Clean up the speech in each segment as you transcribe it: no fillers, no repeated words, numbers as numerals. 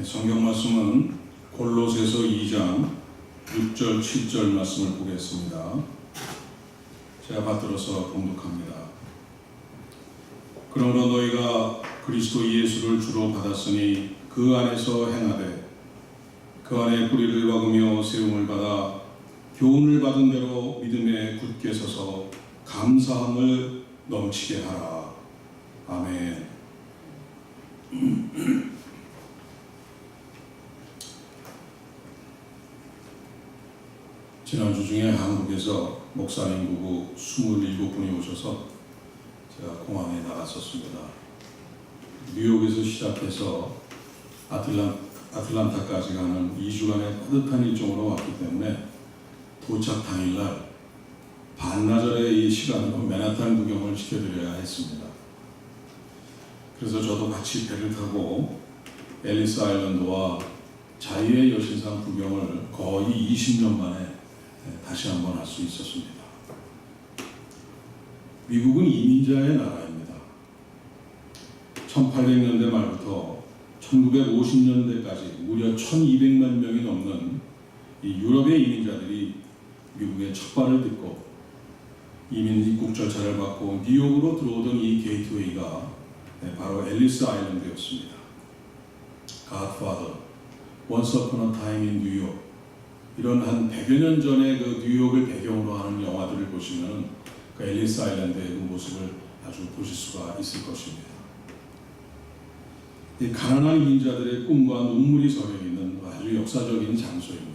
성경 말씀은 골로새서 2장 6절 7절 말씀을 보겠습니다. 제가 받들어서 봉독합니다. 그러므로 너희가 그리스도 예수를 주로 받았으니 그 안에서 행하되 그 안에 뿌리를 박으며 세움을 받아 교훈을 받은 대로 믿음에 굳게 서서 감사함을 넘치게 하라. 아멘. 지난주 중에 한국에서 목사님 부부 27분이 오셔서 제가 공항에 나갔었습니다. 뉴욕에서 시작해서 아틀란타까지 가는 2주간의 따뜻한 일정으로 왔기 때문에 도착 당일날 반나절의 이 시간으로 맨하탄 구경을 시켜드려야 했습니다. 그래서 저도 같이 배를 타고 앨리스 아일랜드와 자유의 여신상 구경을 거의 20년 만에 다시 한번 할 수 있었습니다. 미국은 이민자의 나라입니다. 1800년대 말부터 1950년대까지 무려 1200만 명이 넘는 이 유럽의 이민자들이 미국에 첫 발을 딛고 이민 입국 절차를 받고 뉴욕으로 들어오던 이 게이트웨이가 바로 앨리스 아일랜드였습니다. Godfather, Once Upon a Time in New York, 이런 한 100여 년 전에 그 뉴욕을 배경으로 하는 영화들을 보시면 그 앨리스 아일랜드의 그 모습을 아주 보실 수가 있을 것입니다. 이 가난한 이민자들의 꿈과 눈물이 서려 있는 아주 역사적인 장소입니다.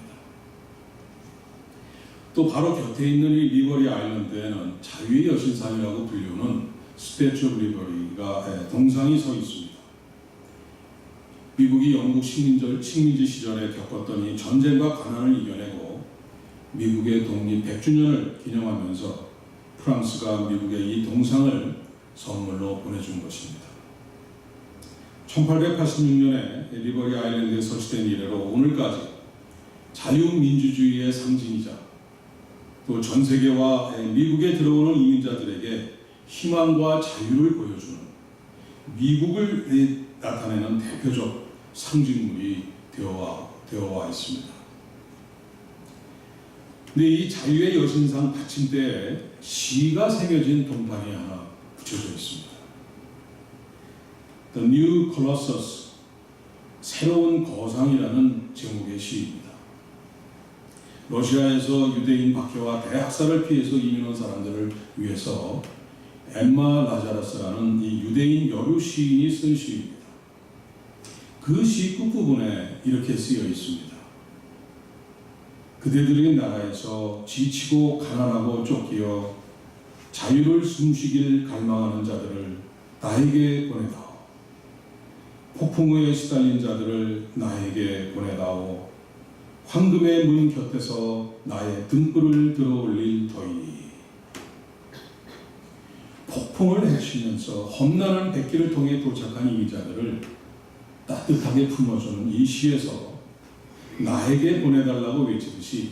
또 바로 곁에 있는 이 리버리 아일랜드에는 자유의 여신상이라고 불리는 스태츄 오브 리버리가 동상이 서 있습니다. 미국이 영국 식민지 시절에 겪었던 이 전쟁과 가난을 이겨내고 미국의 독립 100주년을 기념하면서 프랑스가 미국에 이 동상을 선물로 보내준 것입니다. 1886년에 리버리 아일랜드에 설치된 이래로 오늘까지 자유민주주의의 상징이자 또 전 세계와 미국에 들어오는 이민자들에게 희망과 자유를 보여주는 미국을 나타내는 대표적 상징물이 되어와 있습니다. 근데 이 자유의 여신상 받침대에 시가 새겨진 동판이 하나 붙여져 있습니다. The New Colossus, 새로운 거상이라는 제목의 시입니다. 러시아에서 유대인 박해와 대학살을 피해서 이민 온 사람들을 위해서 엠마 라자라스라는 이 유대인 여류 시인이 쓴 시입니다. 그 시 끝부분에 이렇게 쓰여 있습니다. 그대들의 나라에서 지치고 가난하고 쫓기어 자유를 숨쉬길 갈망하는 자들을 나에게 보내다오. 폭풍우에 시달린 자들을 나에게 보내다오. 황금의 문 곁에서 나의 등불을 들어올릴 터이니. 폭풍을 헤치면서 험난한 백기를 통해 도착한 이민자들을 따뜻하게 품어주는 이 시에서 나에게 보내달라고 외치듯이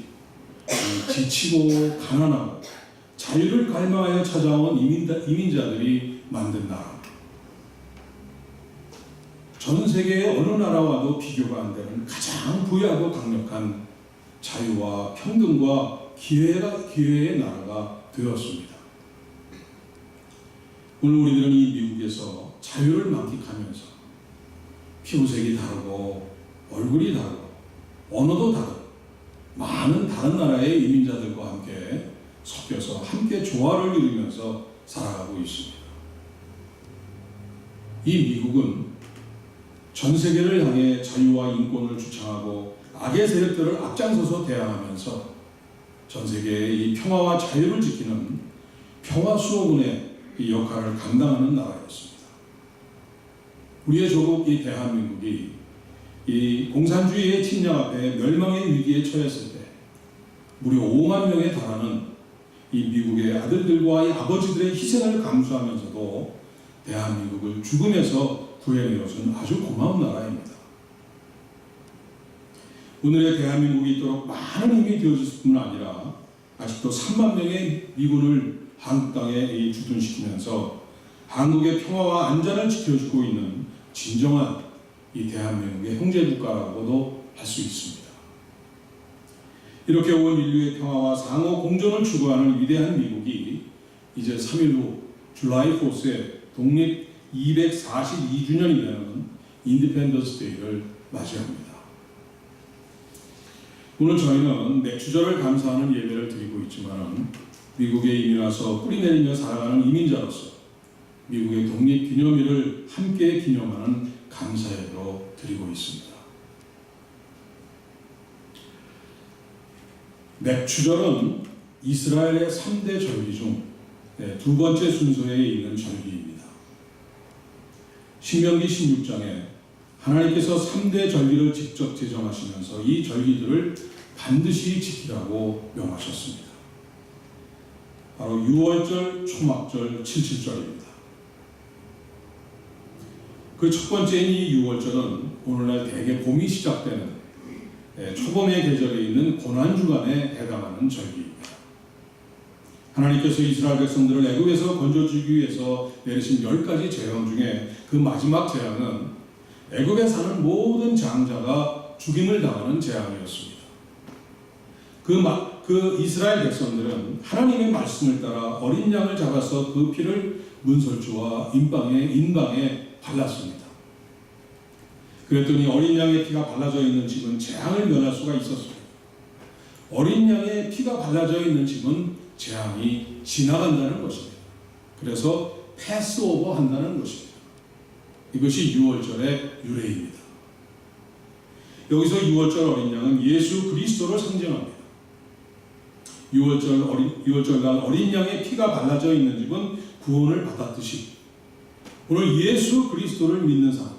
지치고 가난하고 자유를 갈망하여 찾아온 이민자들이 만든 나라, 전 세계의 어느 나라와도 비교가 안 되는 가장 부유하고 강력한 자유와 평등과 기회의 나라가 되었습니다. 오늘 우리들은 이 미국에서 자유를 만끽하면서 피부색이 다르고 얼굴이 다르고 언어도 다르고 많은 다른 나라의 이민자들과 함께 섞여서 함께 조화를 이루면서 살아가고 있습니다. 이 미국은 전 세계를 향해 자유와 인권을 주창하고 악의 세력들을 앞장서서 대항하면서 전 세계의 이 평화와 자유를 지키는 평화 수호군의 이 역할을 감당하는 나라였습니다. 우리의 조국 이 대한민국이 이 공산주의의 침략 앞에 멸망의 위기에 처했을 때 무려 5만 명에 달하는 이 미국의 아들들과 이 아버지들의 희생을 감수하면서도 대한민국을 죽음에서 구해내어준 아주 고마운 나라입니다. 오늘의 대한민국이 있도록 많은 힘이 되어줄 뿐 아니라 아직도 3만 명의 미군을 한국 땅에 주둔시키면서 한국의 평화와 안전을 지켜주고 있는 진정한 이 대한민국의 형제국가라고도 할 수 있습니다. 이렇게 온 인류의 평화와 상호 공존을 추구하는 위대한 미국이 이제 3일 후 줄라이 4th 독립 242주년이 되는 인디펜던스 데이를 맞이합니다. 오늘 저희는 맥주절을 감사하는 예배를 드리고 있지만 미국에 이민 와서 뿌리내리며 살아가는 이민자로서 미국의 독립기념일을 함께 기념하는 감사예로 드리고 있습니다. 맥주절은 이스라엘의 3대 절기 중 두 번째 순서에 있는 절기입니다. 신명기 16장에 하나님께서 3대 절기를 직접 제정하시면서 이 절기들을 반드시 지키라고 명하셨습니다. 바로 유월절, 초막절, 칠칠절입니다. 그 첫 번째인 이 유월절은 오늘날 대개 봄이 시작되는 초봄의 계절에 있는 고난주간에 해당하는 절기입니다. 하나님께서 이스라엘 백성들을 애굽에서 건져주기 위해서 내리신 10가지 재앙 중에 그 마지막 재앙은 애굽에 사는 모든 장자가 죽임을 당하는 재앙이었습니다. 그 이스라엘 백성들은 하나님의 말씀을 따라 어린 양을 잡아서 그 피를 문설주와 인방에 발랐습니다. 그랬더니 어린 양의 피가 발라져 있는 집은 재앙을 면할 수가 있었습니다. 어린 양의 피가 발라져 있는 집은 재앙이 지나간다는 것입니다. 그래서 패스오버 한다는 것입니다. 이것이 유월절의 유래입니다. 여기서 유월절 어린 양은 예수 그리스도를 상징합니다. 유월절날 어린 양의 피가 발라져 있는 집은 구원을 받았듯이 오늘 예수 그리스도를 믿는 사람,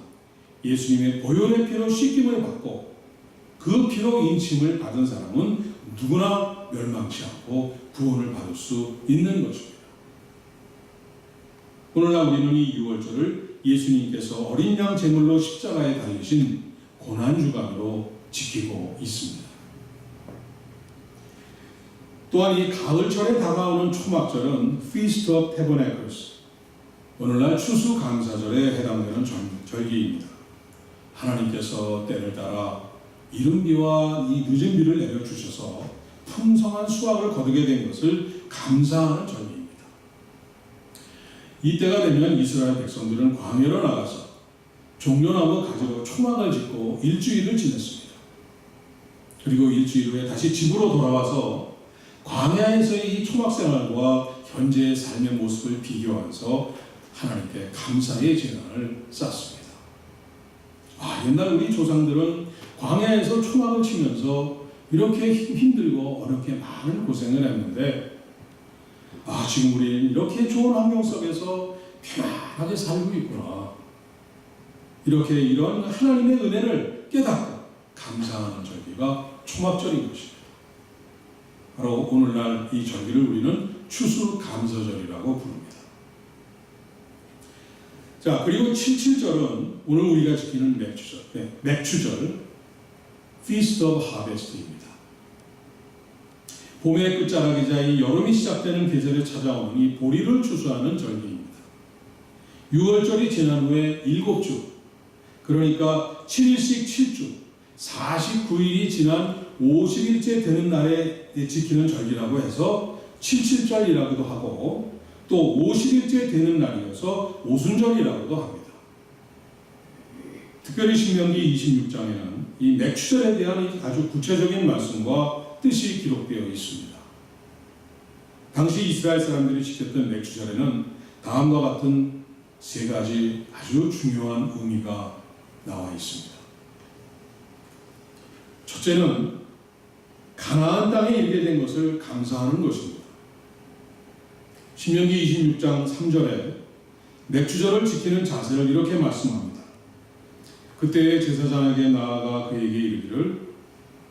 예수님의 보혈의 피로 씻김을 받고 그 피로 인침을 받은 사람은 누구나 멸망치 않고 구원을 받을 수 있는 것입니다. 오늘날 우리는 이 유월절을 예수님께서 어린 양 제물로 십자가에 달리신 고난주간으로 지키고 있습니다. 또한 이 가을철에 다가오는 초막절은 Feast of Tabernacles, 오늘날 추수감사절에 해당되는 절기입니다. 하나님께서 때를 따라 이른 비와 이 늦은 비를 내려주셔서 풍성한 수확을 거두게 된 것을 감사하는 절기입니다. 이때가 되면 이스라엘 백성들은 광야로 나가서 종려나무 가지로 초막을 짓고 일주일을 지냈습니다. 그리고 일주일 후에 다시 집으로 돌아와서 광야에서의 이 초막 생활과 현재의 삶의 모습을 비교하면서 하나님께 감사의 제단을 쌓습니다. 옛날 우리 조상들은 광야에서 초막을 치면서 이렇게 힘들고 어렵게 많은 고생을 했는데 지금 우리는 이렇게 좋은 환경 속에서 편안하게 살고 있구나. 이렇게 이런 하나님의 은혜를 깨닫고 감사하는 절기가 초막절인 것입니다. 바로 오늘날 이 절기를 우리는 추수감사절이라고 부릅니다. 자, 그리고 칠칠절은 오늘 우리가 지키는 맥주절, Feast of Harvest입니다. 봄의 끝자락이자 이 여름이 시작되는 계절에 찾아오는 이 보리를 추수하는 절기입니다. 유월절이 지난 후에 7주, 그러니까 7일씩 7주, 49일이 지난 50일째 되는 날에 지키는 절기라고 해서 칠칠절이라고도 하고 또 50일째 되는 날이어서 오순절이라고도 합니다. 특별히 신명기 26장에는 이 맥주절에 대한 아주 구체적인 말씀과 뜻이 기록되어 있습니다. 당시 이스라엘 사람들이 지켰던 맥주절에는 다음과 같은 3가지 아주 중요한 의미가 나와 있습니다. 첫째는 가나안 땅에 이르게 된 것을 감사하는 것입니다. 신명기 26장 3절에 맥주절을 지키는 자세를 이렇게 말씀합니다. 그때 제사장에게 나아가 그에게 이르기를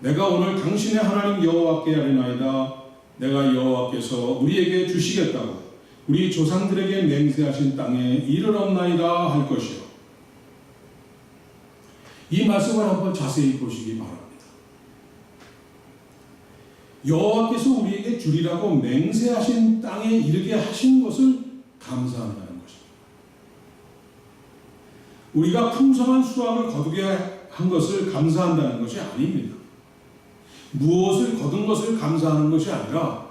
내가 오늘 당신의 하나님 여호와께 아뢰나이다. 내가 여호와께서 우리에게 주시겠다고 우리 조상들에게 맹세하신 땅에 이르렀나이다 할 것이요. 이 말씀을 한번 자세히 보시기 바랍니다. 여호와께서 우리에게 주리라고 맹세하신 땅에 이르게 하신 것을 감사한다는 것입니다. 우리가 풍성한 수확을 거두게 한 것을 감사한다는 것이 아닙니다. 무엇을 거둔 것을 감사하는 것이 아니라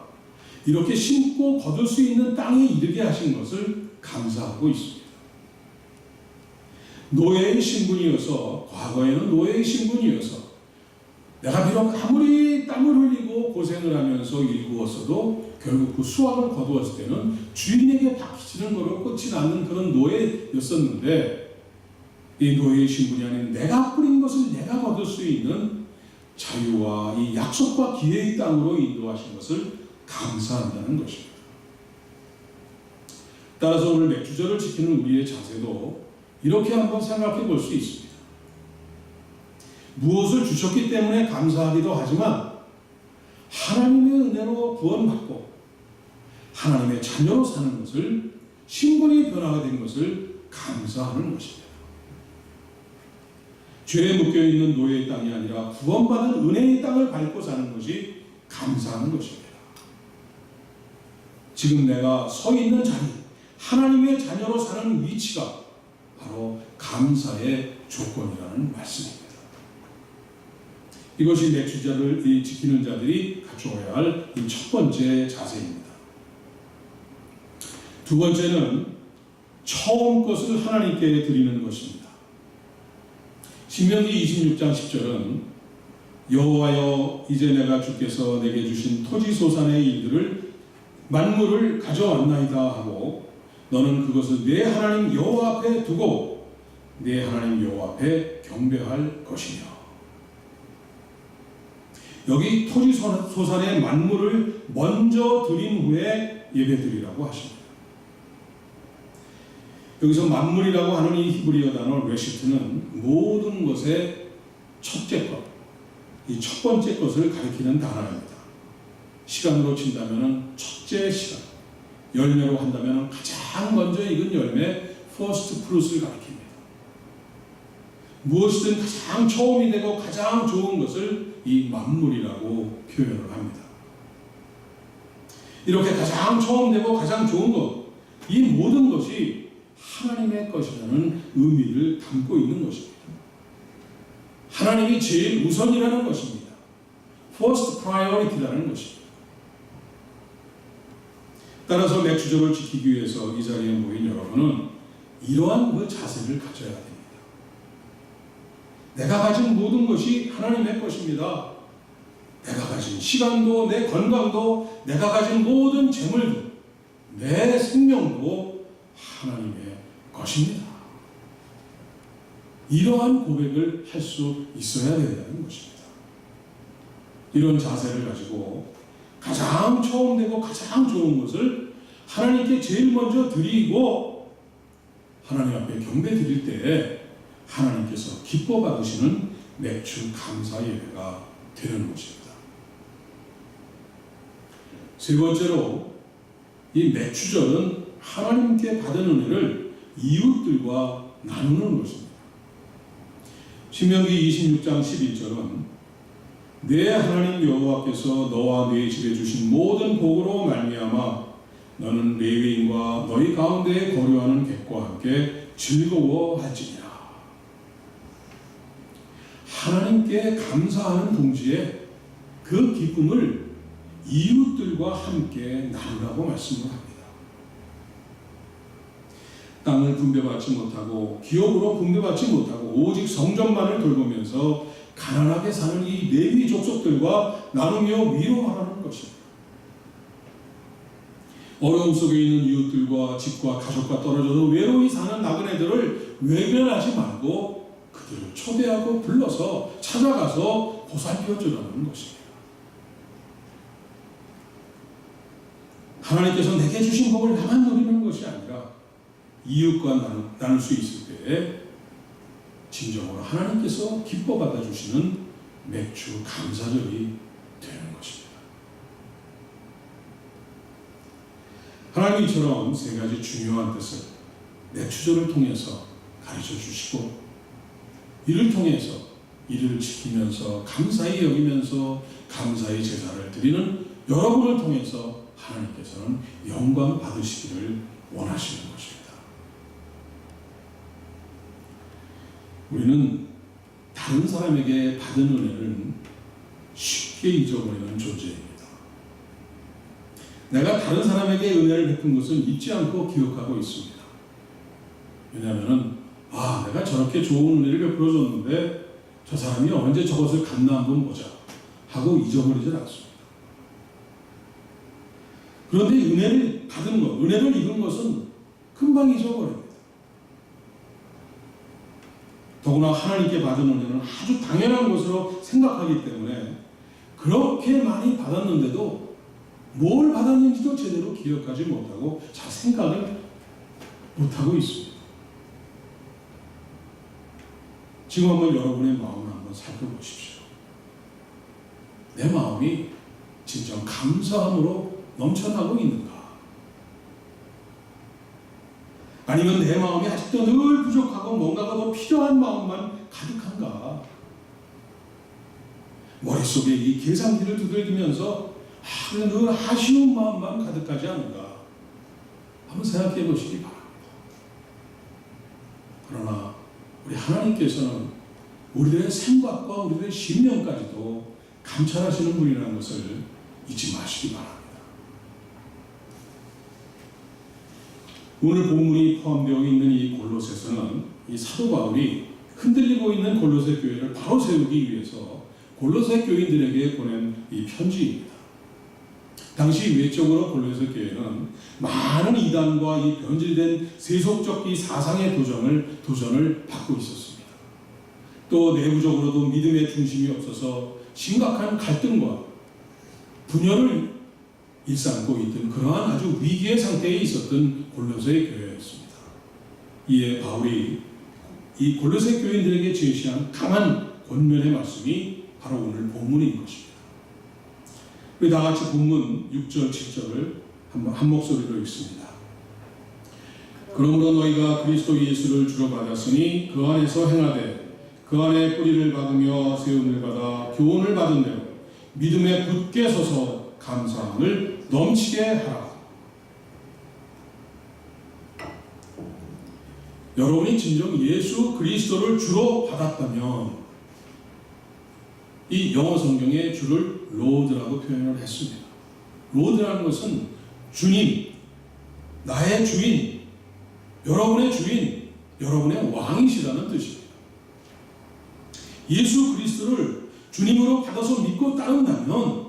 이렇게 심고 거둘 수 있는 땅에 이르게 하신 것을 감사하고 있습니다. 노예의 신분이어서, 과거에는 노예의 신분이어서 내가 비록 아무리 땀을 흘리고 고생을 하면서 일구었어도 결국 그 수확을 거두었을 때는 주인에게 바치는 거로 끝이 나는 그런 노예였었는데, 이 노예의 신분이 아닌 내가 뿌린 것을 내가 거둘 수 있는 자유와 이 약속과 기회의 땅으로 인도하신 것을 감사한다는 것입니다. 따라서 오늘 맥주절을 지키는 우리의 자세도 이렇게 한번 생각해 볼 수 있습니다. 무엇을 주셨기 때문에 감사하기도 하지만 하나님의 은혜로 구원받고 하나님의 자녀로 사는 것을, 신분이 변화가 된 것을 감사하는 것입니다. 죄에 묶여있는 노예의 땅이 아니라 구원받은 은혜의 땅을 밟고 사는 것이 감사하는 것입니다. 지금 내가 서 있는 자리, 하나님의 자녀로 사는 위치가 바로 감사의 조건이라는 말씀입니다. 이것이 맥주절을 지키는 자들이 갖추어야 할 이 첫 번째 자세입니다. 두 번째는 처음 것을 하나님께 드리는 것입니다. 신명기 26장 10절은 여호와여, 이제 내가 주께서 내게 주신 토지소산의 일들을 만물을 가져왔나이다 하고 너는 그것을 내 하나님 여호와 앞에 두고 내 하나님 여호와 앞에 경배할 것이며. 여기 토지소산의 만물을 먼저 드린 후에 예배드리라고 하십니다. 여기서 만물이라고 하는 이 히브리어 단어 레시트는 모든 것의 첫째 것, 이 첫 번째 것을 가리키는 단어입니다. 시간으로 친다면 첫째 시간, 열매로 한다면 가장 먼저 익은 열매, first fruit을 가리킵니다. 무엇이든 가장 처음이 되고 가장 좋은 것을 이 만물이라고 표현을 합니다. 이렇게 가장 처음 되고 가장 좋은 것, 이 모든 것이 하나님의 것이라는 의미를 담고 있는 것입니다. 하나님이 제일 우선이라는 것입니다. First priority라는 것입니다. 따라서 맥주절을 지키기 위해서 이 자리에 모인 여러분은 이러한 그 자세를 가져야 됩니다. 내가 가진 모든 것이 하나님의 것입니다. 내가 가진 시간도, 내 건강도, 내가 가진 모든 재물도, 내 생명도 하나님의 것입니다. 이러한 고백을 할 수 있어야 된다는 것입니다. 이런 자세를 가지고 가장 처음 되고 가장 좋은 것을 하나님께 제일 먼저 드리고 하나님 앞에 경배 드릴 때에 하나님께서 기뻐 받으시는 맥주 감사 예배가 되는 것입니다. 세 번째로 이 맥주절은 하나님께 받은 은혜를 이웃들과 나누는 것입니다. 신명기 26장 11절은 내 하나님 여호와께서 너와 네 집에 주신 모든 복으로 말미암아 너는 레위인과 너희 가운데에 거류하는 객과 함께 즐거워할지니라. 하나님께 감사하는 동시에 그 기쁨을 이웃들과 함께 나누라고 말씀을 합니다. 땅을 분배받지 못하고 기업으로 분배받지 못하고 오직 성전만을 돌보면서 가난하게 사는 이 레위 족속들과 나누며 위로하라는 것입니다. 어려움 속에 있는 이웃들과 집과 가족과 떨어져서 외로이 사는 나그네들을 외면하지 말고 그들을 초대하고 불러서 찾아가서 보살펴 주라는 것입니다. 하나님께서 내게 주신 복을 나만 누리는 것이 아니라 이웃과 나눌 수 있을 때에 진정으로 하나님께서 기뻐 받아주시는 맥주 감사절이 되는 것입니다. 하나님이 이처럼 세 가지 중요한 뜻을 맥주절을 통해서 가르쳐 주시고 이를 통해서 이를 지키면서 감사히 여기면서 감사의 제사를 드리는 여러분을 통해서 하나님께서는 영광 받으시기를 원하시는 것입니다. 우리는 다른 사람에게 받은 은혜를 쉽게 잊어버리는 존재입니다. 내가 다른 사람에게 은혜를 베푼 것은 잊지 않고 기억하고 있습니다. 왜냐하면 내가 저렇게 좋은 은혜를 베풀어 줬는데 저 사람이 언제 저것을 갚나 한번 보자 하고 잊어버리질 않습니다. 그런데 은혜를 받은 것, 은혜를 입은 것은 금방 잊어버립니다. 더구나 하나님께 받은 은혜는 아주 당연한 것으로 생각하기 때문에 그렇게 많이 받았는데도 뭘 받았는지도 제대로 기억하지 못하고 잘 생각을 못하고 있습니다. 지금 한번 여러분의 마음을 한번 살펴보십시오. 내 마음이 진정 감사함으로 넘쳐나고 있는가? 아니면 내 마음이 아직도 늘 부족하고 뭔가가 더 필요한 마음만 가득한가? 머릿속에 이 계산기를 두들기면서 늘 아쉬운 마음만 가득하지 않은가? 한번 생각해 보시기 바랍니다. 그러나 우리 하나님께서는 우리들의 생각과 우리들의 심령까지도 감찰하시는 분이라는 것을 잊지 마시기 바랍니다. 오늘 본문이 포함되어 있는 이 골로새서는 이 사도 바울이 흔들리고 있는 골로새 교회를 바로 세우기 위해서 골로새 교인들에게 보낸 이 편지입니다. 당시 외적으로 골로새 교회는 많은 이단과 이 변질된 세속적 이 사상의 도전을 받고 있었습니다. 또 내부적으로도 믿음의 중심이 없어서 심각한 갈등과 분열을 일삼고 있던 그러한 아주 위기의 상태에 있었던 골로새 교회였습니다. 이에 바울이 이 골로새 교인들에게 제시한 강한 권면의 말씀이 바로 오늘 본문인 것입니다. 우리 다 같이 본문 6절, 7절을 한번 한 목소리로 읽습니다. 그러므로 너희가 그리스도 예수를 주로 받았으니 그 안에서 행하되 그 안에 뿌리를 박으며 세움을 받아 교훈을 받은 대로 믿음에 굳게 서서 감사함을 넘치게 하라. 여러분이 진정 예수 그리스도를 주로 받았다면 이 영어 성경의 주를 로드라고 표현을 했습니다. 로드라는 것은 주님, 나의 주인, 여러분의 주인, 여러분의 왕이시라는 뜻입니다. 예수 그리스도를 주님으로 받아서 믿고 따른다면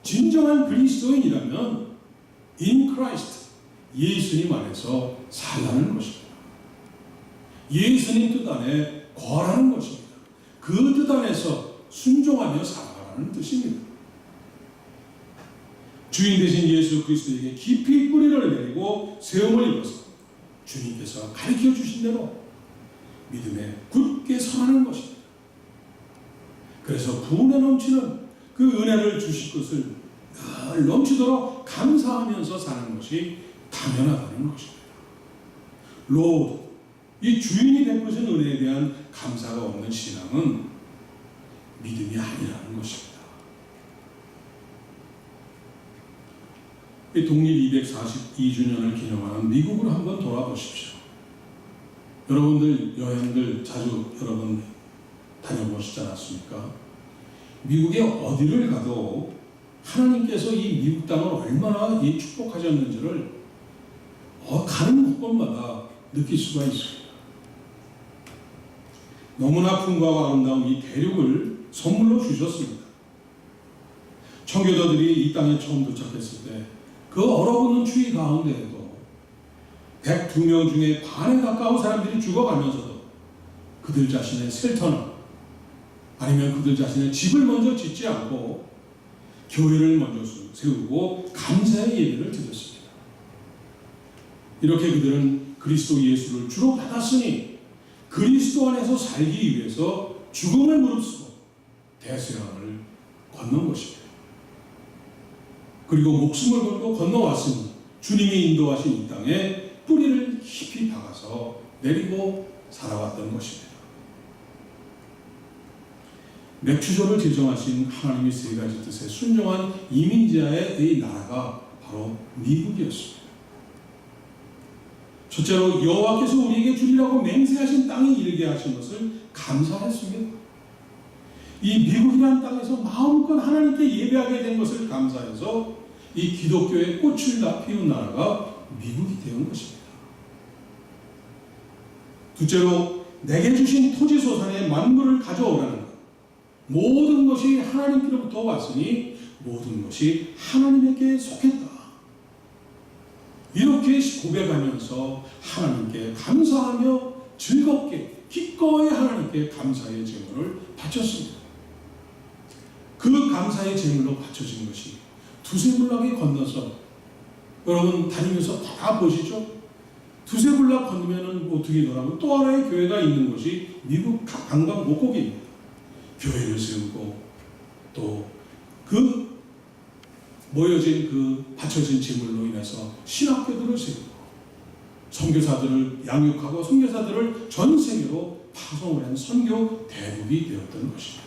진정한 그리스도인이라면 in Christ, 예수님 안에서 살라는 것입니다. 예수님 뜻 안에 거하라는 것입니다. 그 뜻 안에서 순종하며 살아가라는 뜻입니다. 주인 되신 예수 그리스도에게 깊이 뿌리를 내리고 세움을 입어서 주님께서 가르쳐 주신 대로 믿음에 굳게 서라는 것입니다. 그래서 부흥에 넘치는 그 은혜를 주실 것을 늘 넘치도록 감사하면서 사는 것이 당연하다는 것입니다. 로드, 이 주인이 베푸신 은혜에 대한 감사가 없는 신앙은 믿음이 아니라는 것입니다. 독립 242주년을 기념하는 미국을 한번 돌아보십시오. 여러분들 여행들 자주 여러분 다녀보시지 않았습니까? 미국에 어디를 가도 하나님께서 이 미국 땅을 얼마나 축복하셨는지를 가는 곳마다 느낄 수가 있습니다. 너무나 풍부하고 아름다운 이 대륙을 선물로 주셨습니다. 청교도들이 이 땅에 처음 도착했을 때 그 얼어붙는 추위 가운데에도 102명 중에 반에 가까운 사람들이 죽어가면서도 그들 자신의 셀터나 아니면 그들 자신의 집을 먼저 짓지 않고 교회를 먼저 세우고 감사의 예배를 드렸습니다. 이렇게 그들은 그리스도 예수를 주로 받았으니 그리스도 안에서 살기 위해서 죽음을 무릅쓰고 대서양을 건넌 것입니다. 그리고 목숨을 걸고 건너왔으니 주님이 인도하신 이 땅에 뿌리를 깊이 박아서 내리고 살아왔던 것입니다. 맥주조를 제정하신 하나님의 세 가지 뜻에 순종한 이민자의 이 나라가 바로 미국이었습니다. 첫째로 여호와께서 우리에게 주리라고 맹세하신 땅에 이르게 하신 것을 감사했습니다. 이 미국이라는 땅에서 마음껏 하나님께 예배하게 된 것을 감사해서 이 기독교의 꽃을 다 피운 나라가 미국이 되는 것입니다. 둘째로 내게 주신 토지소산의 만물을 가져오라는 것. 모든 것이 하나님께로부터 왔으니 모든 것이 하나님에게 속했다. 이렇게 고백하면서 하나님께 감사하며 즐겁게 기꺼이 하나님께 감사의 제물을 바쳤습니다. 그 감사의 제물로 바쳐진 것이 두세블락이 건너서, 여러분 다니면서 다 보시죠? 두세블락 건너면 어떻게 더라고 또 하나의 교회가 있는 곳이 미국 관광 목곡입니다. 교회를 세우고 또 그 모여진 그 바쳐진 제물로 인해서 신학교들을 세우고 선교사들을 양육하고 선교사들을 전 세계로 파송을 한 선교 대국이 되었던 것입니다.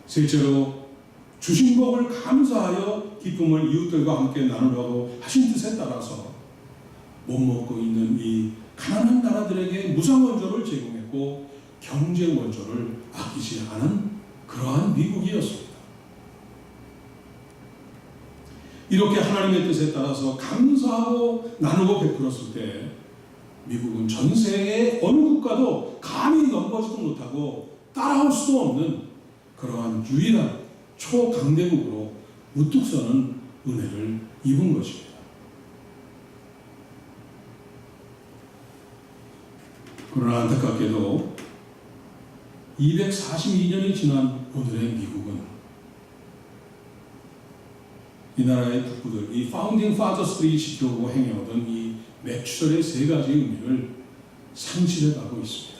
셋째로 주신 복을 감사하여 기쁨을 이웃들과 함께 나누려고 하신 뜻에 따라서 못 먹고 있는 이 가난한 나라들에게 무상 원조를 제공했고 경제 원조를 아끼지 않은 그러한 미국이었습니다. 이렇게 하나님의 뜻에 따라서 감사하고 나누고 베풀었을 때 미국은 전 세계의 어느 국가도 감히 넘보지도 못하고 따라올 수도 없는 그러한 유일한 초강대국으로 우뚝 서는 은혜를 입은 것입니다. 그러나 안타깝게도 242년이 지난 오늘의 미국은 이 나라의 국부들, 이 파운딩 파더스들이 지켜오고 행해오던 이 맥주절의 세 가지 의미를 상실해가고 있습니다.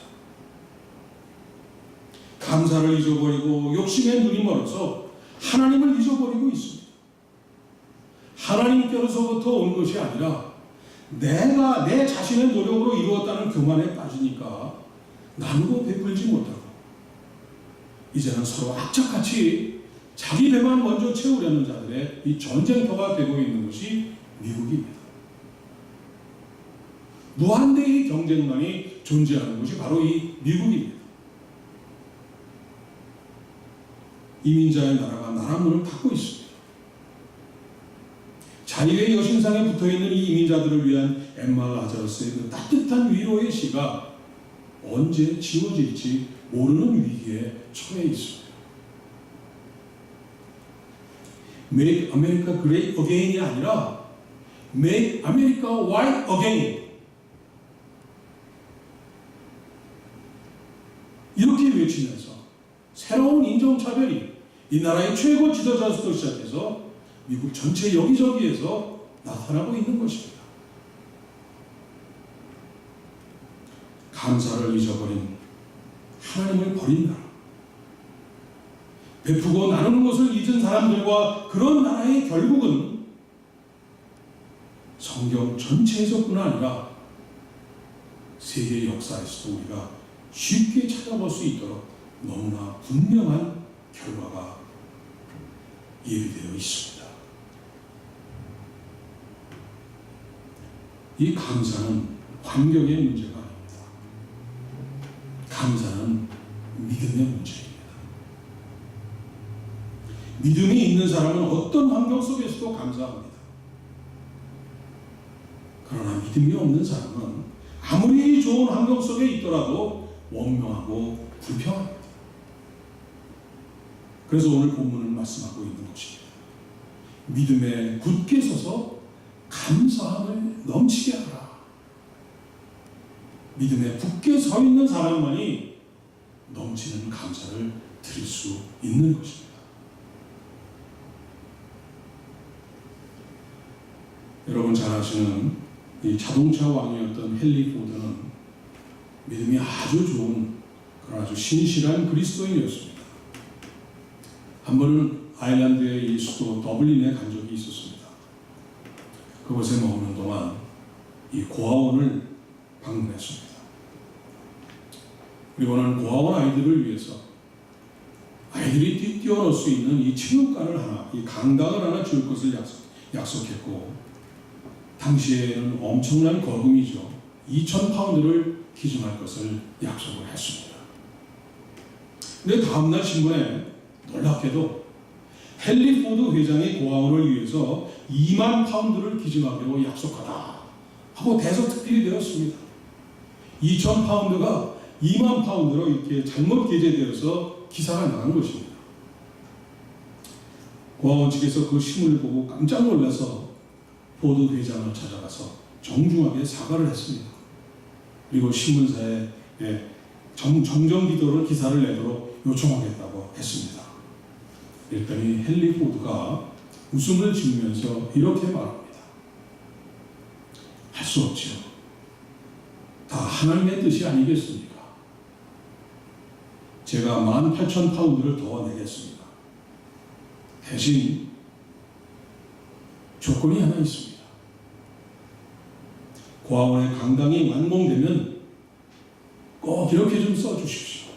감사를 잊어버리고 욕심에 눈이 멀어서 하나님을 잊어버리고 있습니다. 하나님께로서부터 온 것이 아니라 내가 내 자신의 노력으로 이루었다는 교만에 빠지니까 나누고 베풀지 못하고 이제는 서로 악착같이 자기 배만 먼저 채우려는 자들의 이 전쟁터가 되고 있는 것이 미국입니다. 무한대의 경쟁만이 존재하는 것이 바로 이 미국입니다. 이민자의 나라가 나라 문을 닫고 있습니다. 자유의 여신상에 붙어있는 이 이민자들을 위한 엠마 라자르스의 그 따뜻한 위로의 시가 언제 지워질지 모르는 위기에 처해 있습니다. Make America Great Again이 아니라 Make America White Again, 이렇게 외치면서 새로운 인종차별이 이 나라의 최고 지도자로부터 시작해서 미국 전체 여기저기에서 나타나고 있는 것입니다. 감사를 잊어버린, 하나님을 버린 나라, 베푸고 나누는 것을 잊은 사람들과 그런 나라의 결국은 성경 전체에서뿐 아니라 세계 역사에서도 우리가 쉽게 찾아볼 수 있도록 너무나 분명한 결과가 예비되어 있습니다. 이 감사는 환경의 문제가 아닙니다. 감사는 믿음의 문제입니다. 믿음이 있는 사람은 어떤 환경 속에서도 감사합니다. 그러나 믿음이 없는 사람은 아무리 좋은 환경 속에 있더라도 원망하고 불평합니다. 그래서 오늘 본문을 말씀하고 있는 것입니다. 믿음에 굳게 서서 감사함을 넘치게 하라. 믿음에 굳게 서 있는 사람만이 넘치는 감사를 드릴 수 있는 것입니다. 여러분 잘 아시는 이 자동차 왕이었던 헨리 포드는 믿음이 아주 좋은 그런 아주 신실한 그리스도인이었습니다. 한 번은 아일랜드의 이 수도 더블린에 간 적이 있었습니다. 그곳에 머무는 동안 이 고아원을 방문했습니다. 그리고는 고아원 아이들을 위해서 아이들이 뛰어놀 수 있는 이 체육관을 하나, 이 강당을 하나 지을 것을 약속했고, 당시에는 엄청난 거금이죠. 2,000파운드를 기증할 것을 약속을 했습니다. 근데 다음날 신문에 놀랍게도 헨리 포드 회장이 고아원을 위해서 2만 파운드를 기증하기로 약속하다 하고 대서특필이 되었습니다. 2,000파운드가 2만 파운드로 이렇게 잘못 게재되어서 기사가 나간 것입니다. 고아원 측에서 그 신문을 보고 깜짝 놀라서 포드 회장을 찾아가서 정중하게 사과를 했습니다. 그리고 신문사에 정정기도를 기사를 내도록 요청하겠다고 했습니다. 그랬더니 헨리 포드가 웃음을 지으면서 이렇게 말합니다. 할 수 없지요. 다 하나님의 뜻이 아니겠습니까? 제가 18,000파운드를 더 내겠습니다. 대신 조건이 하나 있습니다. 고아원의 강당이 완공되면 꼭 이렇게 좀 써주십시오.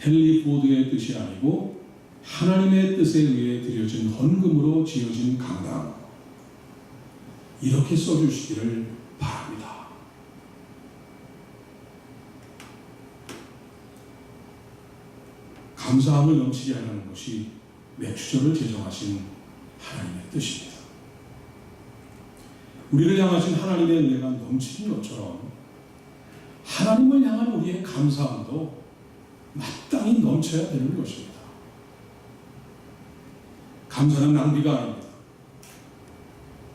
헨리 포드의 뜻이 아니고 하나님의 뜻에 의해 드려진 헌금으로 지어진 강당, 이렇게 써주시기를 바랍니다. 감사함을 넘치게 하는 것이 매추절을 제정하신 하나님의 뜻입니다. 우리를 향하신 하나님의 은혜가 넘치는 것처럼 하나님을 향한 우리의 감사함도 마땅히 넘쳐야 되는 것입니다. 감사는 낭비가 아닙니다.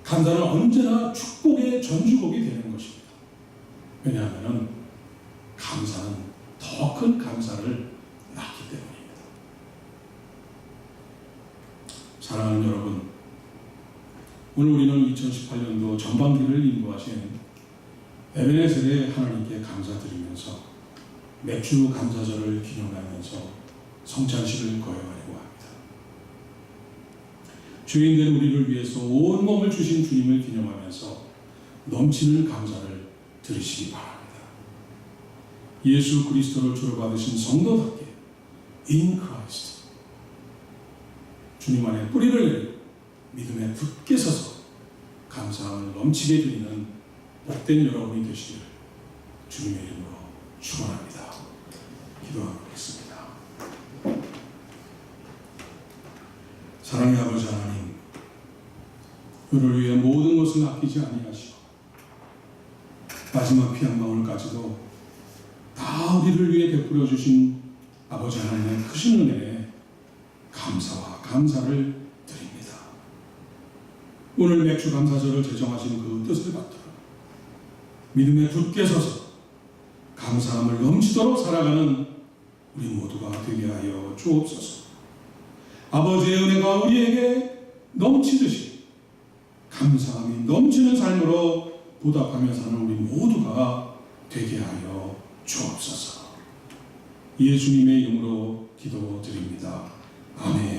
감사는 언제나 축복의 전주곡이 되는 것입니다. 왜냐하면 감사는 더 큰 감사를 낳기 때문입니다. 사랑하는 여러분, 오늘 우리는 2018년도 전반기를 인도하신 에베네셀의 하나님께 감사드리면서 맥주 감사절을 기념하면서 성찬식을 거행하려고 합니다. 죄인된 우리를 위해서 온 몸을 주신 주님을 기념하면서 넘치는 감사를 드리시기 바랍니다. 예수 그리스도를 주로 받으신 성도답게 in Christ 주님 안에 뿌리를 내리고 믿음에 굳게 서서 감사함을 넘치게 드리는 복된 여러분이 되시기를 주님의 이름으로 축원합니다. 기도하겠습니다. 사랑의 아버지 하나님, 그를 위해 모든 것을 아끼지 아니하시고 마지막 피 한 방울까지도 다 우리를 위해 베풀어 주신 아버지 하나님의 크신 은혜에 감사와 감사를 드립니다. 오늘 맥주 감사절을 제정하신 그 뜻을 받들어 믿음에 굳게 서서 감사함을 넘치도록 살아가는 우리 모두가 되게 하여 주옵소서. 아버지의 은혜가 우리에게 넘치듯이 감사함이 넘치는 삶으로 보답하며 사는 우리 모두가 되게 하여 주옵소서. 예수님의 이름으로 기도드립니다. 아멘.